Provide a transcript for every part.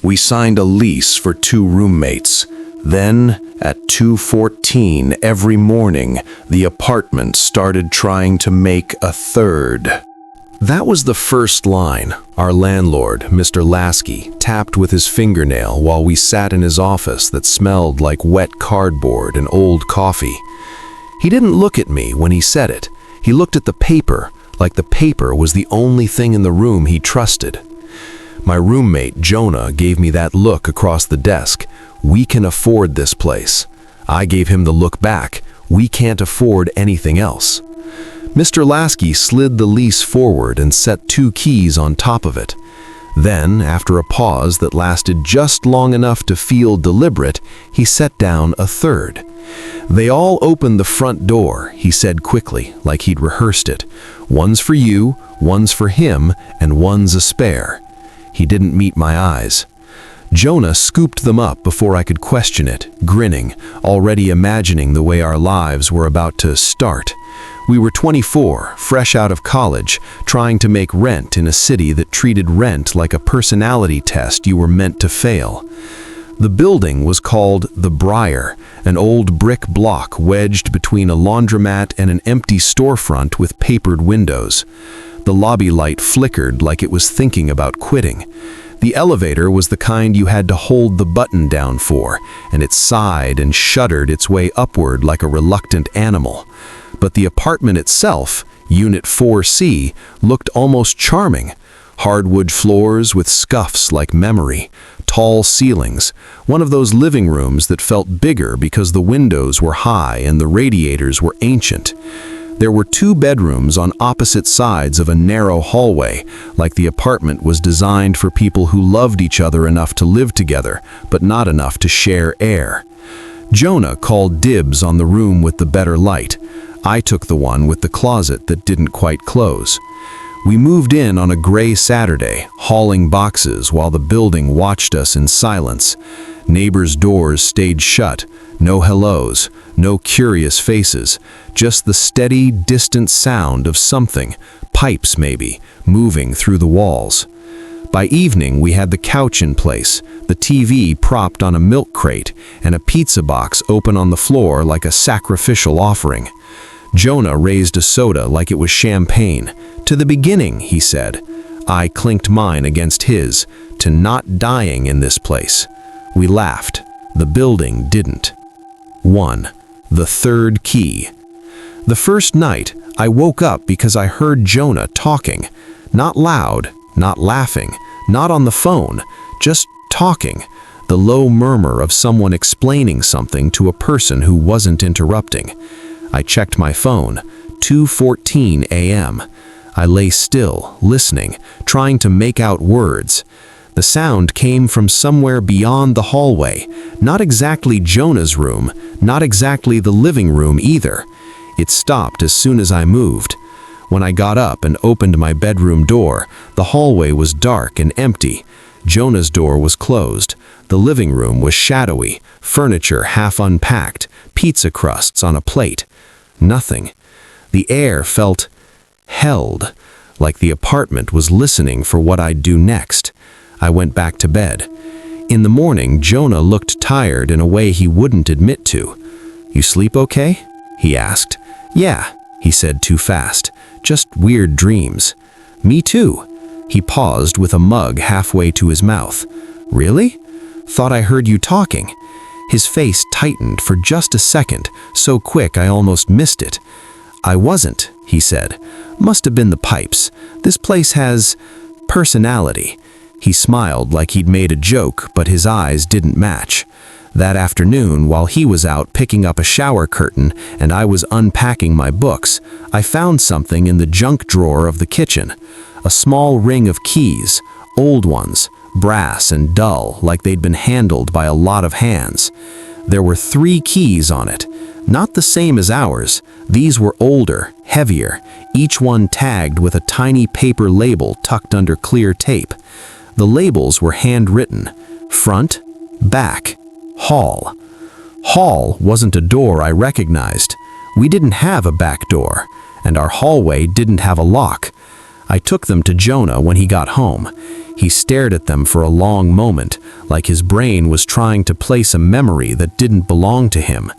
We signed a lease for 2 roommates. Then, at 2:14 every morning, the apartment started trying to make a third. That was the first line. Our landlord, Mr. Lasky, tapped with his fingernail while we sat in his office that smelled like wet cardboard and old coffee. He didn't look at me when he said it. He looked at the paper, like the paper was the only thing in the room he trusted. My roommate, Jonah, gave me that look across the desk. We can afford this place. I gave him the look back. We can't afford anything else. Mr. Lasky slid the lease forward and set 2 keys on top of it. Then, after a pause that lasted just long enough to feel deliberate, he set down a third. "They all opened the front door," he said quickly, like he'd rehearsed it. "One's for you, one's for him, and one's a spare." He didn't meet my eyes. Jonah scooped them up before I could question it, grinning, already imagining the way our lives were about to start. We were 24, fresh out of college, trying to make rent in a city that treated rent like a personality test you were meant to fail. The building was called The Briar, an old brick block wedged between a laundromat and an empty storefront with papered windows. The lobby light flickered like it was thinking about quitting. The elevator was the kind you had to hold the button down for, and it sighed and shuddered its way upward like a reluctant animal. But the apartment itself, Unit 4C, looked almost charming. Hardwood floors with scuffs like memory, tall ceilings, one of those living rooms that felt bigger because the windows were high and the radiators were ancient. There were 2 bedrooms on opposite sides of a narrow hallway, like the apartment was designed for people who loved each other enough to live together, but not enough to share air. Jonah called dibs on the room with the better light. I took the one with the closet that didn't quite close. We moved in on a gray Saturday, hauling boxes while the building watched us in silence. Neighbors' doors stayed shut. No hellos, no curious faces, just the steady, distant sound of something, pipes maybe, moving through the walls. By evening, we had the couch in place, the TV propped on a milk crate, and a pizza box open on the floor like a sacrificial offering. Jonah raised a soda like it was champagne. "To the beginning," he said. I clinked mine against his, "to not dying in this place." We laughed. The building didn't. 1. The third key. The first night, I woke up because I heard Jonah talking. Not loud, not laughing, not on the phone, just talking. The low murmur of someone explaining something to a person who wasn't interrupting. I checked my phone. 2:14 a.m. I lay still, listening, trying to make out words. The sound came from somewhere beyond the hallway, not exactly Jonah's room, not exactly the living room either. It stopped as soon as I moved. When I got up and opened my bedroom door, the hallway was dark and empty. Jonah's door was closed. The living room was shadowy, furniture half unpacked, pizza crusts on a plate. Nothing. The air felt held, like the apartment was listening for what I'd do next. I went back to bed. In the morning, Jonah looked tired in a way he wouldn't admit to. "You sleep okay?" he asked. "Yeah," he said too fast. "Just weird dreams." "Me too." He paused with a mug halfway to his mouth. "Really? Thought I heard you talking." His face tightened for just a second, so quick I almost missed it. "I wasn't," he said. "Must have been the pipes. This place has personality." He smiled like he'd made a joke, but his eyes didn't match. That afternoon, while he was out picking up a shower curtain and I was unpacking my books, I found something in the junk drawer of the kitchen. A small ring of keys, old ones, brass and dull, like they'd been handled by a lot of hands. There were 3 keys on it. Not the same as ours. These were older, heavier, each one tagged with a tiny paper label tucked under clear tape. The labels were handwritten. Front, back, hall. Hall wasn't a door I recognized. We didn't have a back door, and our hallway didn't have a lock. I took them to Jonah when he got home. He stared at them for a long moment, like his brain was trying to place a memory that didn't belong to him.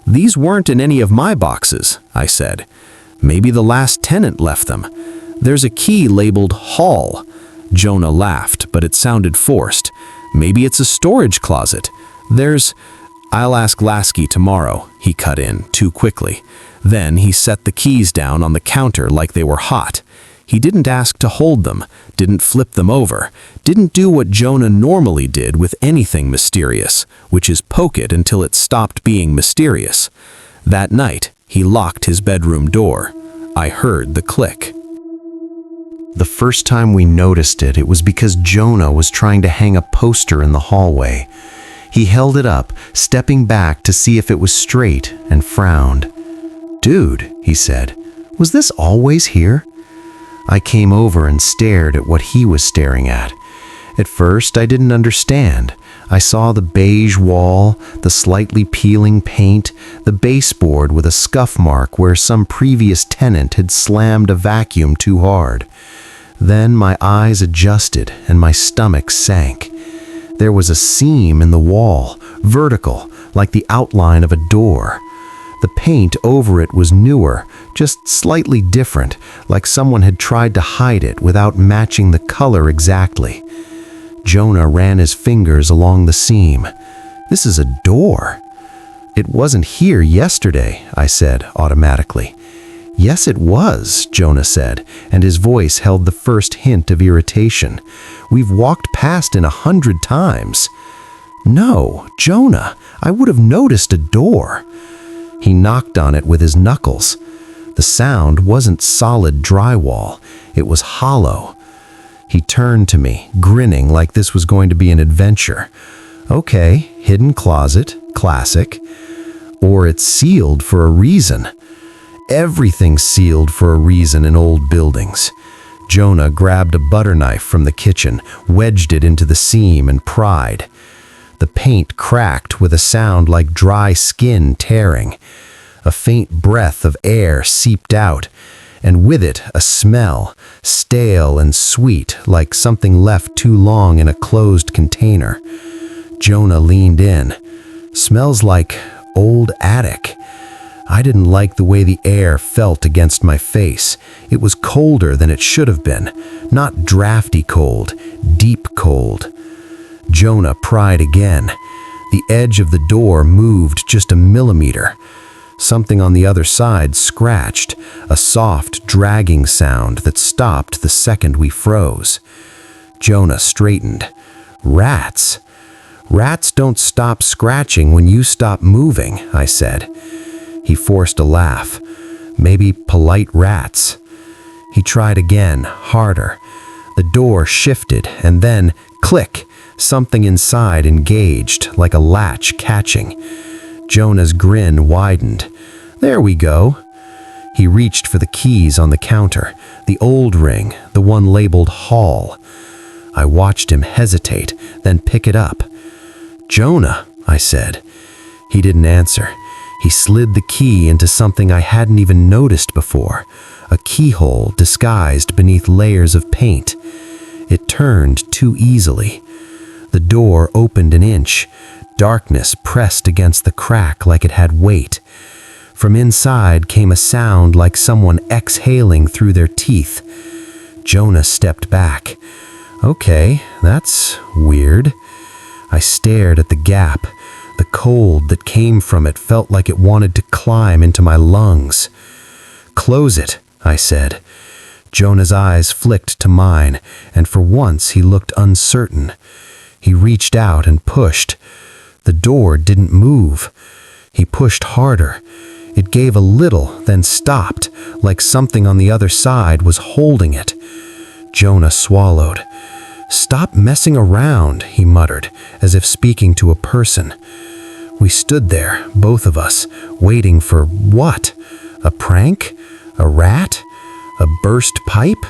"These weren't in any of my boxes," I said. "Maybe the last tenant left them. There's a key labeled Hall." Jonah laughed, but it sounded forced. "Maybe it's a storage closet. I'll ask Lasky tomorrow," he cut in too quickly. Then he set the keys down on the counter like they were hot. He didn't ask to hold them, didn't flip them over, didn't do what Jonah normally did with anything mysterious, which is poke it until it stopped being mysterious. That night, he locked his bedroom door. I heard the click. The first time we noticed it, it was because Jonah was trying to hang a poster in the hallway. He held it up, stepping back to see if it was straight, and frowned. "Dude," he said, "was this always here?" I came over and stared at what he was staring at. At first, I didn't understand. I saw the beige wall, the slightly peeling paint, the baseboard with a scuff mark where some previous tenant had slammed a vacuum too hard. Then my eyes adjusted and my stomach sank. There was a seam in the wall, vertical, like the outline of a door. The paint over it was newer, just slightly different, like someone had tried to hide it without matching the color exactly. Jonah ran his fingers along the seam. "This is a door." "It wasn't here yesterday," I said automatically. "Yes, it was," Jonah said, and his voice held the first hint of irritation. "We've walked past it 100 times." "No, Jonah, I would have noticed a door." He knocked on it with his knuckles. The sound wasn't solid drywall, it was hollow. He turned to me, grinning like this was going to be an adventure. "Okay, hidden closet, classic. Or it's sealed for a reason." Everything's sealed for a reason in old buildings. Jonah grabbed a butter knife from the kitchen, wedged it into the seam, and pried. The paint cracked with a sound like dry skin tearing. A faint breath of air seeped out, and with it a smell, stale and sweet, like something left too long in a closed container. Jonah leaned in. "Smells like old attic." I didn't like the way the air felt against my face. It was colder than it should have been. Not drafty cold, deep cold. Jonah pried again. The edge of the door moved just a millimeter. Something on the other side scratched, a soft, dragging sound that stopped the second we froze. Jonah straightened. "Rats. Rats don't stop scratching when you stop moving," I said. He forced a laugh. "Maybe polite rats." He tried again, harder. The door shifted, and then, click, something inside engaged, like a latch catching. Jonah's grin widened. "There we go." He reached for the keys on the counter, the old ring, the one labeled Hall. I watched him hesitate, then pick it up. "Jonah," I said. He didn't answer. He slid the key into something I hadn't even noticed before, a keyhole disguised beneath layers of paint. It turned too easily. The door opened an inch. Darkness pressed against the crack like it had weight. From inside came a sound like someone exhaling through their teeth. Jonah stepped back. "Okay, that's weird." I stared at the gap. The cold that came from it felt like it wanted to climb into my lungs. "Close it," I said. Jonah's eyes flicked to mine, and for once he looked uncertain. He reached out and pushed. The door didn't move. He pushed harder. It gave a little, then stopped, like something on the other side was holding it. Jonah swallowed. "Stop messing around," he muttered, as if speaking to a person. We stood there, both of us, waiting for what? A prank? A rat? A burst pipe?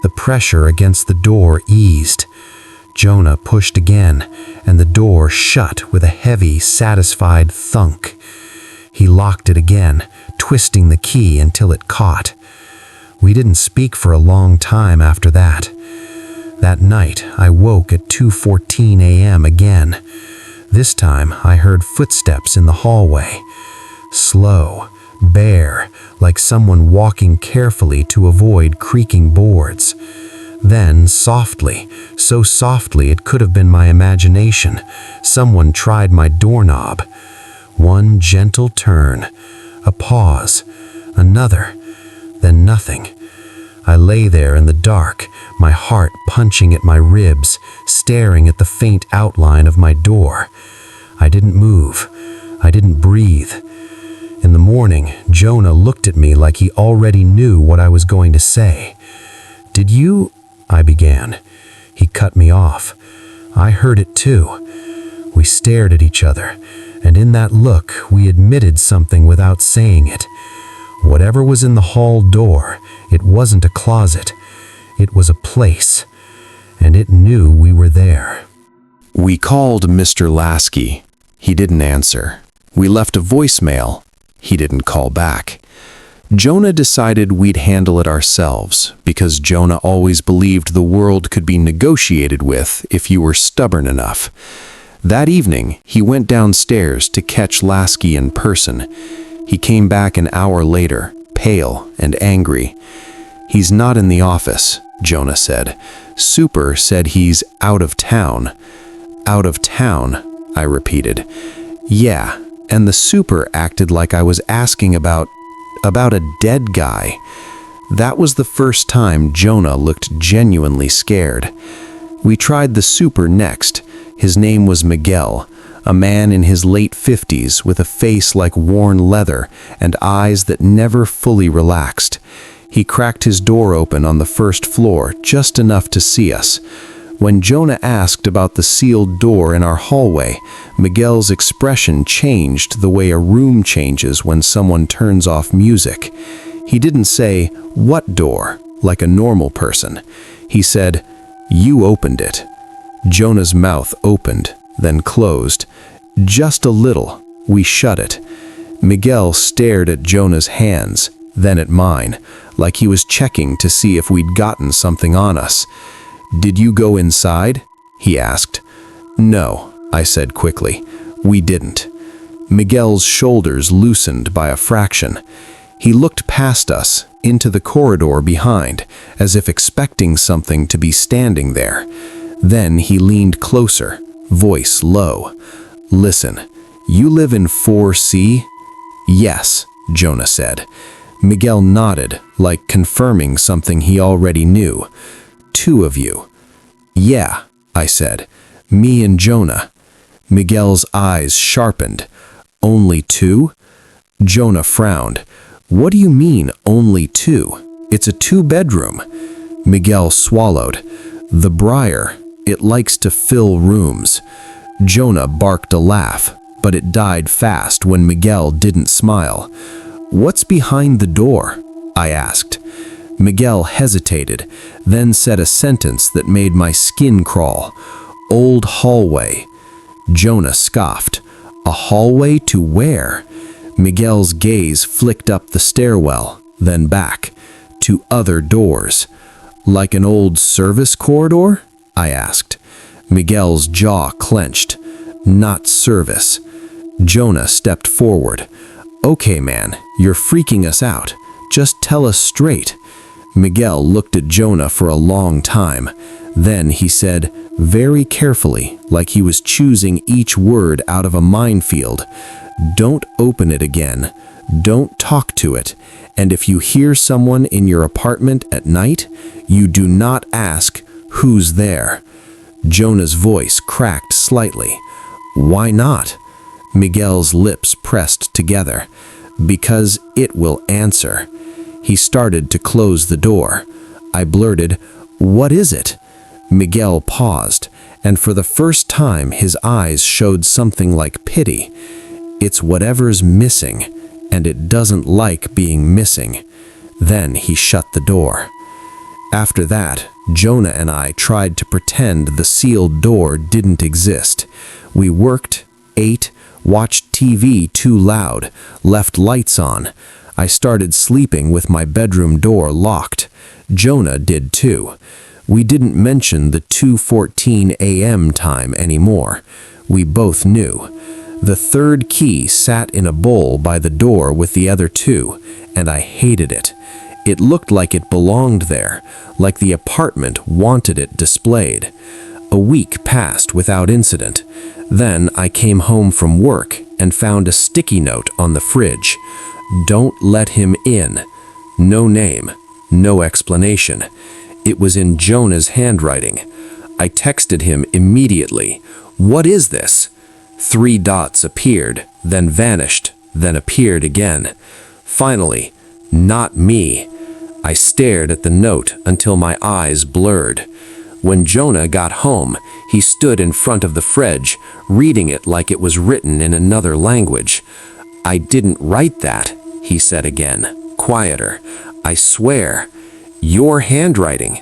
The pressure against the door eased. Jonah pushed again, and the door shut with a heavy, satisfied thunk. He locked it again, twisting the key until it caught. We didn't speak for a long time after that. That night, I woke at 2:14 a.m. again. This time, I heard footsteps in the hallway. Slow, bare, like someone walking carefully to avoid creaking boards. Then, softly, so softly it could have been my imagination, someone tried my doorknob. One gentle turn, a pause, another, then nothing. I lay there in the dark, my heart punching at my ribs, staring at the faint outline of my door. I didn't move. I didn't breathe. In the morning, Jonah looked at me like he already knew what I was going to say. "Did you?" I began. He cut me off. I heard it too. We stared at each other, and in that look, we admitted something without saying it. Whatever was in the hall door, it wasn't a closet. It was a place, and it knew we were there. We called Mr. Lasky. He didn't answer. We left a voicemail. He didn't call back. Jonah decided we'd handle it ourselves, because Jonah always believed the world could be negotiated with if you were stubborn enough. That evening, he went downstairs to catch Lasky in person. He came back an hour later, pale and angry. "He's not in the office," Jonah said. "Super said he's out of town." "Out of town," I repeated. "Yeah, and the super acted like I was asking about a dead guy." That was the first time Jonah looked genuinely scared. We tried the super next. His name was Miguel, a man in his late 50s with a face like worn leather and eyes that never fully relaxed. He cracked his door open on the first floor just enough to see us. When Jonah asked about the sealed door in our hallway, Miguel's expression changed the way a room changes when someone turns off music. He didn't say, "What door?" like a normal person. He said, "You opened it." Jonah's mouth opened, then closed. Just a little. We shut it. Miguel stared at Jonah's hands, then at mine, like he was checking to see if we'd gotten something on us. "Did you go inside?" he asked. "No," I said quickly. "We didn't." Miguel's shoulders loosened by a fraction. He looked past us, into the corridor behind, as if expecting something to be standing there. Then he leaned closer, voice low. "Listen, you live in 4C?" "Yes," Jonah said. Miguel nodded, like confirming something he already knew. "Two of you?" "Yeah," I said. "Me and Jonah." Miguel's eyes sharpened. "Only two?" Jonah frowned. "What do you mean, only two? It's a two-bedroom." Miguel swallowed. "The Briar, it likes to fill rooms." Jonah barked a laugh, but it died fast when Miguel didn't smile. "What's behind the door?" I asked. Miguel hesitated, then said a sentence that made my skin crawl. "Old hallway." Jonah scoffed. "A hallway to where?" Miguel's gaze flicked up the stairwell, then back, to other doors. "Like an old service corridor?" I asked. Miguel's jaw clenched. "Not service." Jonah stepped forward. "Okay, man, you're freaking us out. Just tell us straight." Miguel looked at Jonah for a long time. Then he said, very carefully, like he was choosing each word out of a minefield, "Don't open it again. Don't talk to it. And if you hear someone in your apartment at night, you do not ask, 'Who's there?'" Jonah's voice cracked slightly. "Why not?" Miguel's lips pressed together. "Because it will answer." He started to close the door. I blurted, "What is it?" Miguel paused, and for the first time his eyes showed something like pity. "It's whatever's missing, and it doesn't like being missing." Then he shut the door. After that, Jonah and I tried to pretend the sealed door didn't exist. We worked, ate, watched TV too loud, left lights on. I started sleeping with my bedroom door locked. Jonah did too. We didn't mention the 2:14 a.m. time anymore. We both knew. The third key sat in a bowl by the door with the other two, and I hated it. It looked like it belonged there, like the apartment wanted it displayed. A week passed without incident. Then I came home from work and found a sticky note on the fridge. Don't let him in. No name, no explanation. It was in Jonah's handwriting. I texted him immediately. "What is this?" 3 dots appeared, then vanished, then appeared again. Finally, "Not me." I stared at the note until my eyes blurred. When Jonah got home, he stood in front of the fridge, reading it like it was written in another language. "I didn't write that," he said again, quieter. "I swear. Your handwriting.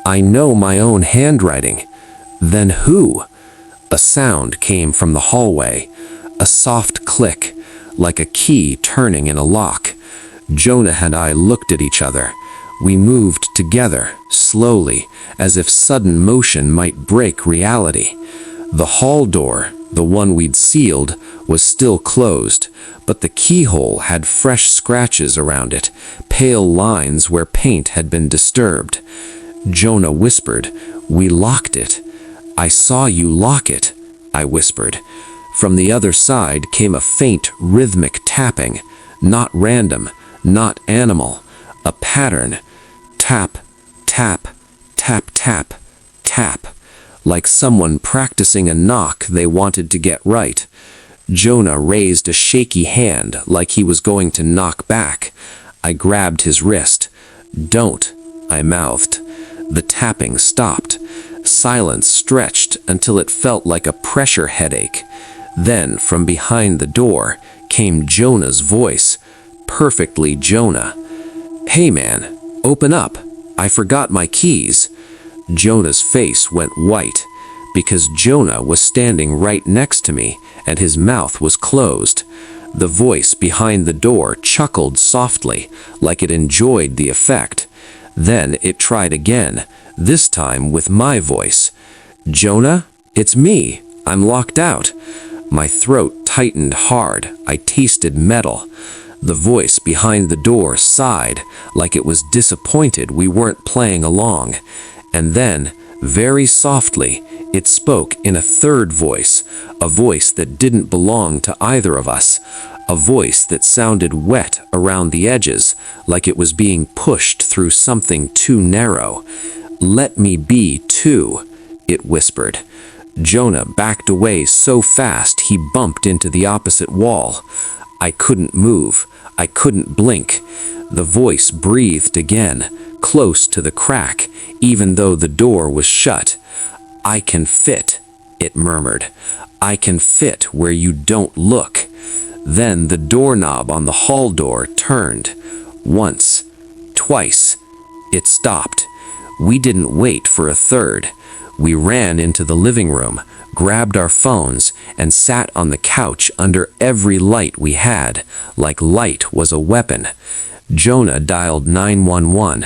I know my own handwriting." "Then who?" A sound came from the hallway, a soft click, like a key turning in a lock. Jonah and I looked at each other. We moved together, slowly, as if sudden motion might break reality. The hall door, the one we'd sealed, was still closed, but the keyhole had fresh scratches around it, pale lines where paint had been disturbed. Jonah whispered, "We locked it." "I saw you lock it," I whispered. From the other side came a faint, rhythmic tapping, not random, not animal, a pattern. Tap, tap, tap, tap, tap, like someone practicing a knock they wanted to get right. Jonah raised a shaky hand like he was going to knock back. I grabbed his wrist. "Don't," I mouthed. The tapping stopped. Silence stretched until it felt like a pressure headache. Then, from behind the door, came Jonah's voice, perfectly Jonah. "Hey man, open up. I forgot my keys." Jonah's face went white, because Jonah was standing right next to me, and his mouth was closed. The voice behind the door chuckled softly, like it enjoyed the effect. Then it tried again, this time with my voice. "Jonah, it's me. I'm locked out." My throat tightened hard. I tasted metal. The voice behind the door sighed, like it was disappointed we weren't playing along. And then, very softly, it spoke in a third voice, a voice that didn't belong to either of us, a voice that sounded wet around the edges, like it was being pushed through something too narrow. "Let me be too," it whispered. Jonah backed away so fast he bumped into the opposite wall. I couldn't move. I couldn't blink. The voice breathed again, close to the crack, even though the door was shut. "I can fit," it murmured. "I can fit where you don't look." Then the doorknob on the hall door turned. Once, twice. It stopped. We didn't wait for a third. We ran into the living room, grabbed our phones, and sat on the couch under every light we had, like light was a weapon. Jonah dialed 911.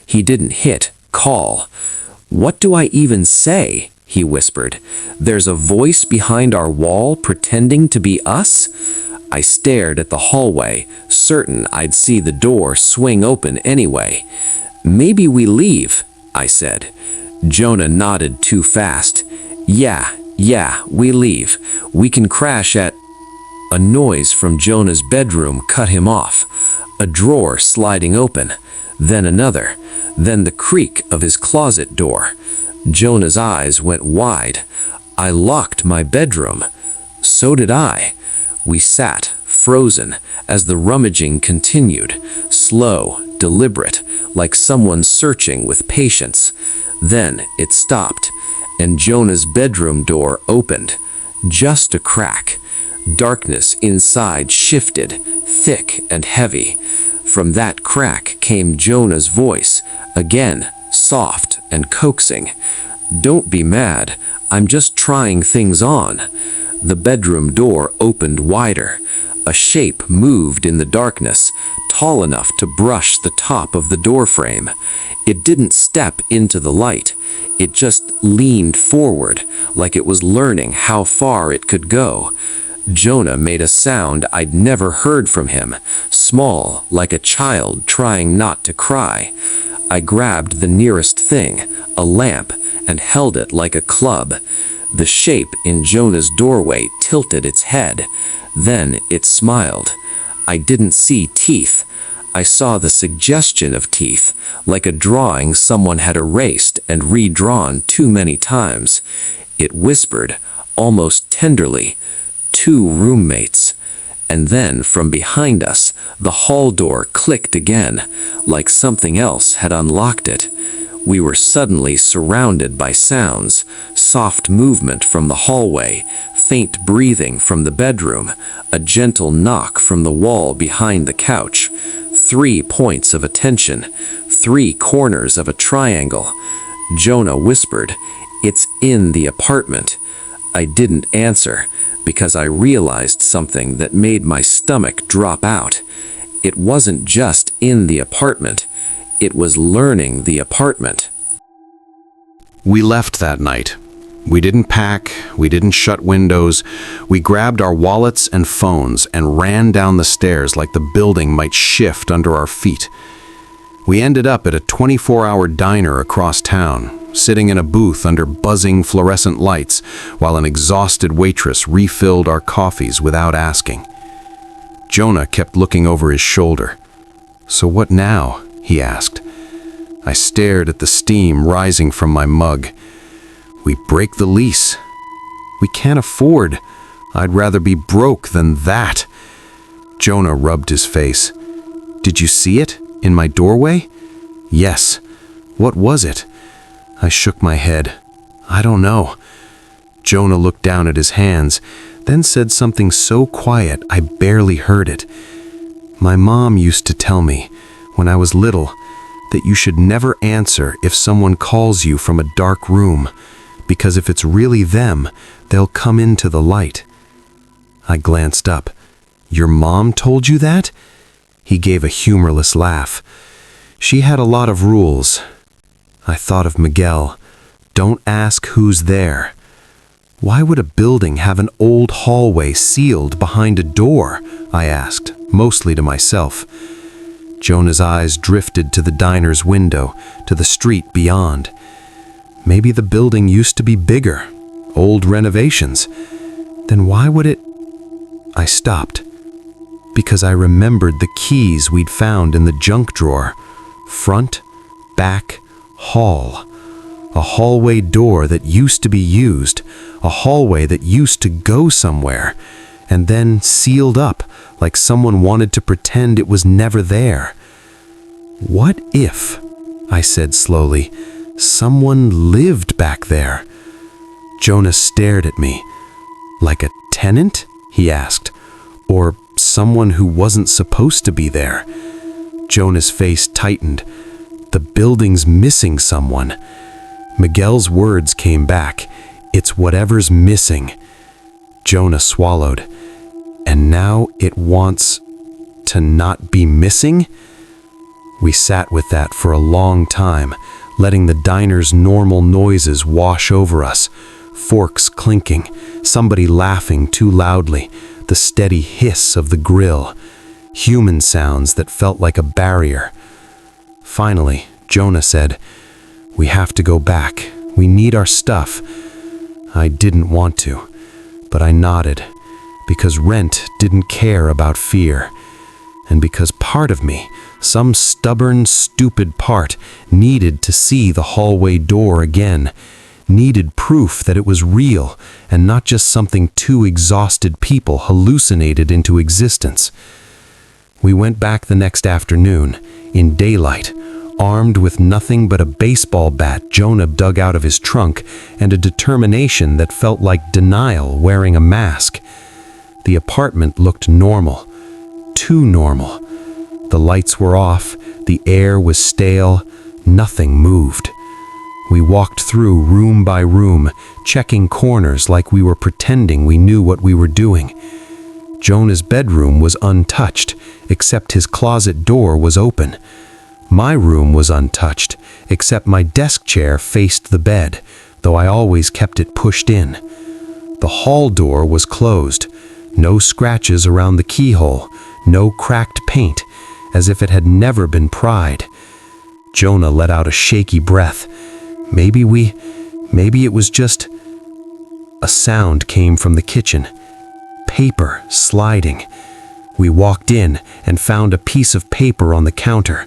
He didn't hit call. "What do I even say?" he whispered. "There's a voice behind our wall pretending to be us?" I stared at the hallway, certain I'd see the door swing open anyway. "Maybe we leave," I said. Jonah nodded too fast. Yeah, we leave. We can crash at..." A noise from Jonah's bedroom cut him off. A drawer sliding open, then another, then the creak of his closet door. Jonah's eyes went wide. I locked my bedroom. So did I. We sat, frozen, as the rummaging continued, slow, deliberate, like someone searching with patience. Then it stopped, and Jonah's bedroom door opened. Just a crack. Darkness inside shifted, thick and heavy. From that crack came Jonah's voice, again, soft and coaxing. "Don't be mad. I'm just trying things on." The bedroom door opened wider. A shape moved in the darkness, tall enough to brush the top of the doorframe. It didn't step into the light. It just leaned forward, like it was learning how far it could go. Jonah made a sound I'd never heard from him, small, like a child trying not to cry. I grabbed the nearest thing, a lamp, and held it like a club. The shape in Jonah's doorway tilted its head. Then it smiled. I didn't see teeth. I saw the suggestion of teeth, like a drawing someone had erased and redrawn too many times. It whispered, almost tenderly, "Two roommates." And then from behind us, the hall door clicked again, like something else had unlocked it. We were suddenly surrounded by sounds, soft movement from the hallway, faint breathing from the bedroom, a gentle knock from the wall behind the couch. 3 points of attention, 3 corners of a triangle. Jonah whispered, "It's in the apartment." I didn't answer, because I realized something that made my stomach drop out. It wasn't just in the apartment. It was learning the apartment. We left that night. We didn't pack, we didn't shut windows. We grabbed our wallets and phones and ran down the stairs like the building might shift under our feet. We ended up at a 24-hour diner across town, sitting in a booth under buzzing fluorescent lights while an exhausted waitress refilled our coffees without asking. Jonah kept looking over his shoulder. "So what now?" he asked. I stared at the steam rising from my mug. "We break the lease. We can't afford. I'd rather be broke than that." Jonah rubbed his face. "Did you see it? In my doorway?" "Yes." "What was it?" I shook my head. "I don't know." Jonah looked down at his hands, then said something so quiet I barely heard it. "My mom used to tell me, when I was little, that you should never answer if someone calls you from a dark room, because if it's really them, they'll come into the light." I glanced up. "Your mom told you that?" He gave a humorless laugh. "She had a lot of rules." I thought of Miguel. "Don't ask who's there." "Why would a building have an old hallway sealed behind a door?" I asked, mostly to myself. Jonah's eyes drifted to the diner's window, to the street beyond. Maybe the building used to be bigger, old renovations. Then why would it... I stopped, because I remembered the keys we'd found in the junk drawer. Front, back, hall. A hallway door that used to be used, a hallway that used to go somewhere, and then sealed up like someone wanted to pretend it was never there. "What if," I said slowly, "someone lived back there?" Jonah stared at me. "Like a tenant?" he asked. "Or someone who wasn't supposed to be there?" Jonah's face tightened. "The building's missing someone." Miguel's words came back. "It's whatever's missing." Jonah swallowed. "And now it wants to not be missing?" We sat with that for a long time, letting the diner's normal noises wash over us. Forks clinking, somebody laughing too loudly, the steady hiss of the grill. Human sounds that felt like a barrier. Finally, Jonah said, "We have to go back. We need our stuff." I didn't want to, but I nodded, because Rent didn't care about fear, and because part of me, some stubborn, stupid part, needed to see the hallway door again, needed proof that it was real and not just something two exhausted people hallucinated into existence. We went back the next afternoon, in daylight, armed with nothing but a baseball bat Jonah dug out of his trunk and a determination that felt like denial wearing a mask. The apartment looked normal, too normal. The lights were off, the air was stale, nothing moved. We walked through room by room, checking corners like we were pretending we knew what we were doing. Jonah's bedroom was untouched, except his closet door was open. My room was untouched, except my desk chair faced the bed, though I always kept it pushed in. The hall door was closed. No scratches around the keyhole, no cracked paint, as if it had never been pried. Jonah let out a shaky breath. Maybe it was just... A sound came from the kitchen. Paper sliding. We walked in and found a piece of paper on the counter.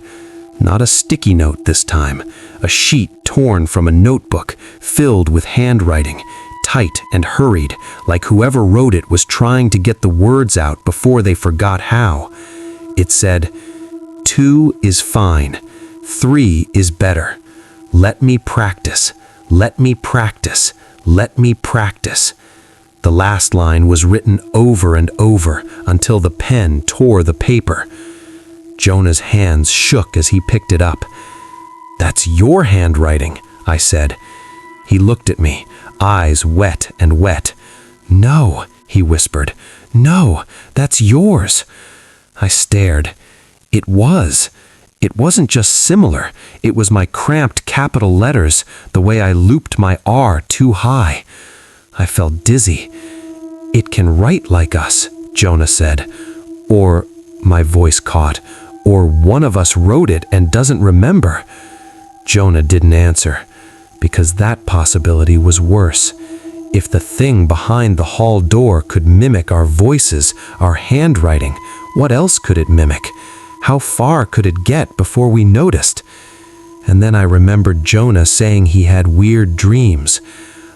Not a sticky note this time, a sheet torn from a notebook, filled with handwriting, tight and hurried, like whoever wrote it was trying to get the words out before they forgot how. It said, "2 is fine, 3 is better. Let me practice, let me practice, let me practice." The last line was written over and over until the pen tore the paper. Jonah's hands shook as he picked it up. "That's your handwriting," I said. He looked at me, eyes wet and wet. "No," he whispered. "No, that's yours." I stared. It was. It wasn't just similar. It was my cramped capital letters, the way I looped my R too high. I felt dizzy. "It can write like us," Jonah said. Or, my voice caught, or one of us wrote it and doesn't remember. Jonah didn't answer, because that possibility was worse. If the thing behind the hall door could mimic our voices, our handwriting, what else could it mimic? How far could it get before we noticed? And then I remembered Jonah saying he had weird dreams.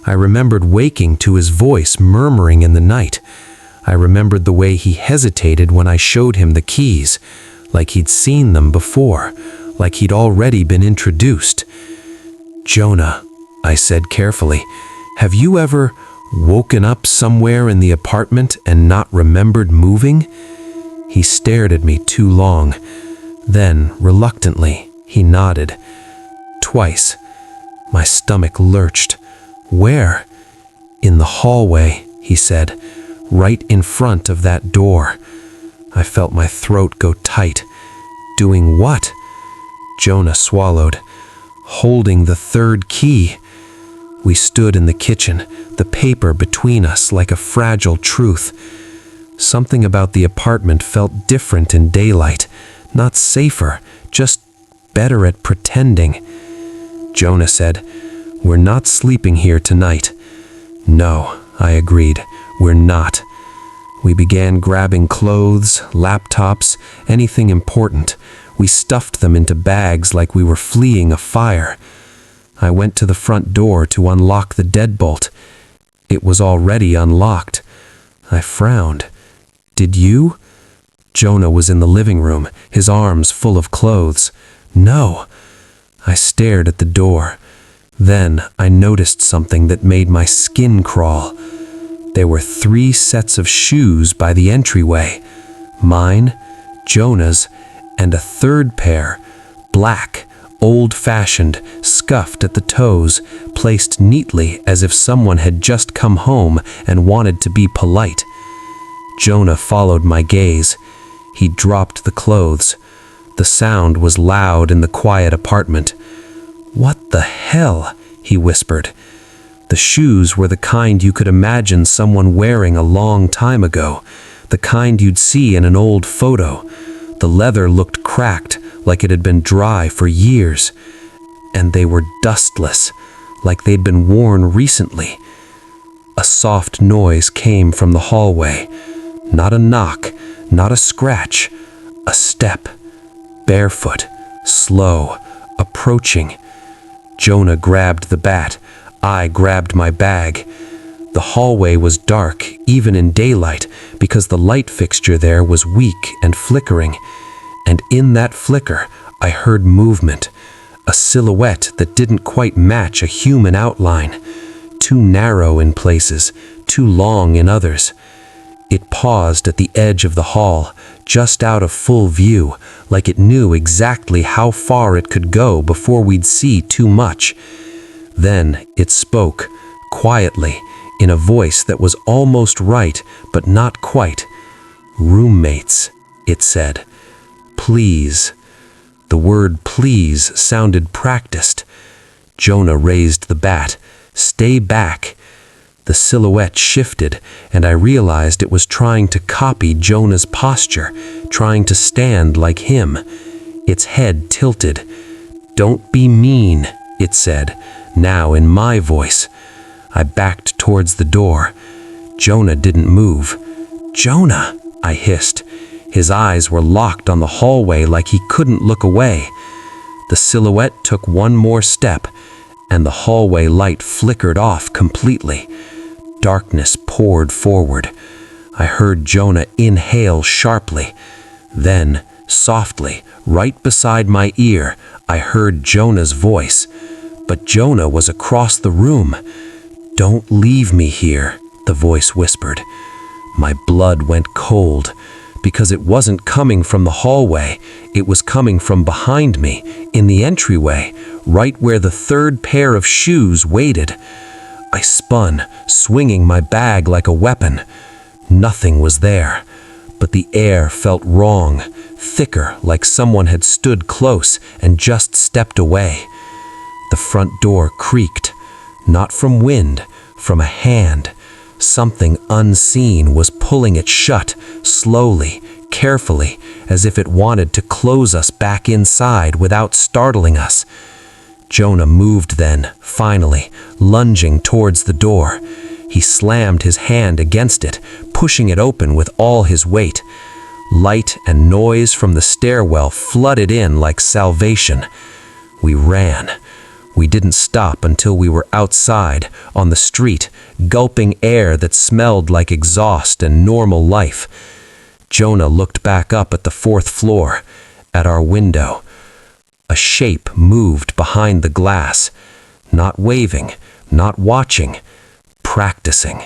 I remembered waking to his voice murmuring in the night. I remembered the way he hesitated when I showed him the keys, like he'd seen them before, like he'd already been introduced. "Jonah," I said carefully, "have you ever woken up somewhere in the apartment and not remembered moving?" He stared at me too long. Then, reluctantly, he nodded. "Twice." My stomach lurched. "Where?" "In the hallway," he said, "right in front of that door." I felt my throat go tight. "Doing what?" Jonah swallowed. "Holding the third key." We stood in the kitchen, the paper between us like a fragile truth. Something about the apartment felt different in daylight, not safer, just better at pretending. Jonah said, "We're not sleeping here tonight." "No," I agreed, "we're not." We began grabbing clothes, laptops, anything important. We stuffed them into bags like we were fleeing a fire. I went to the front door to unlock the deadbolt. It was already unlocked. I frowned. "Did you?" Jonah was in the living room, his arms full of clothes. "No." I stared at the door. Then I noticed something that made my skin crawl. There were 3 sets of shoes by the entryway. Mine, Jonah's, and a third pair, black, old-fashioned, scuffed at the toes, placed neatly as if someone had just come home and wanted to be polite. Jonah followed my gaze. He dropped the clothes. The sound was loud in the quiet apartment. "What the hell?" he whispered. The shoes were the kind you could imagine someone wearing a long time ago, the kind you'd see in an old photo. The leather looked cracked, like it had been dry for years. And they were dustless, like they'd been worn recently. A soft noise came from the hallway. Not a knock, not a scratch. A step. Barefoot, slow, approaching. Jonah grabbed the bat. I grabbed my bag. The hallway was dark, even in daylight, because the light fixture there was weak and flickering. And in that flicker, I heard movement. A silhouette that didn't quite match a human outline. Too narrow in places, too long in others. It paused at the edge of the hall, just out of full view, like it knew exactly how far it could go before we'd see too much. Then it spoke, quietly, in a voice that was almost right, but not quite. "Roommates," it said. Please. The word please sounded practiced. Jonah raised the bat. Stay back. The silhouette shifted, and I realized it was trying to copy Jonah's posture, trying to stand like him. Its head tilted. Don't be mean, it said, now in my voice. I backed towards the door. Jonah didn't move. Jonah, I hissed. His eyes were locked on the hallway like he couldn't look away. The silhouette took one more step, and the hallway light flickered off completely. Darkness poured forward. I heard Jonah inhale sharply. Then, softly, right beside my ear, I heard Jonah's voice. But Jonah was across the room. Don't leave me here, the voice whispered. My blood went cold, because it wasn't coming from the hallway. It was coming from behind me, in the entryway, right where the third pair of shoes waited. I spun, swinging my bag like a weapon. Nothing was there, but the air felt wrong, thicker, like someone had stood close and just stepped away. The front door creaked, not from wind, from a hand. Something unseen was pulling it shut, slowly, carefully, as if it wanted to close us back inside without startling us. Jonah moved then, finally, lunging towards the door. He slammed his hand against it, pushing it open with all his weight. Light and noise from the stairwell flooded in like salvation. We ran. We didn't stop until we were outside, on the street, gulping air that smelled like exhaust and normal life. Jonah looked back up at the 4th floor, at our window. A shape moved behind the glass, not waving, not watching, practicing.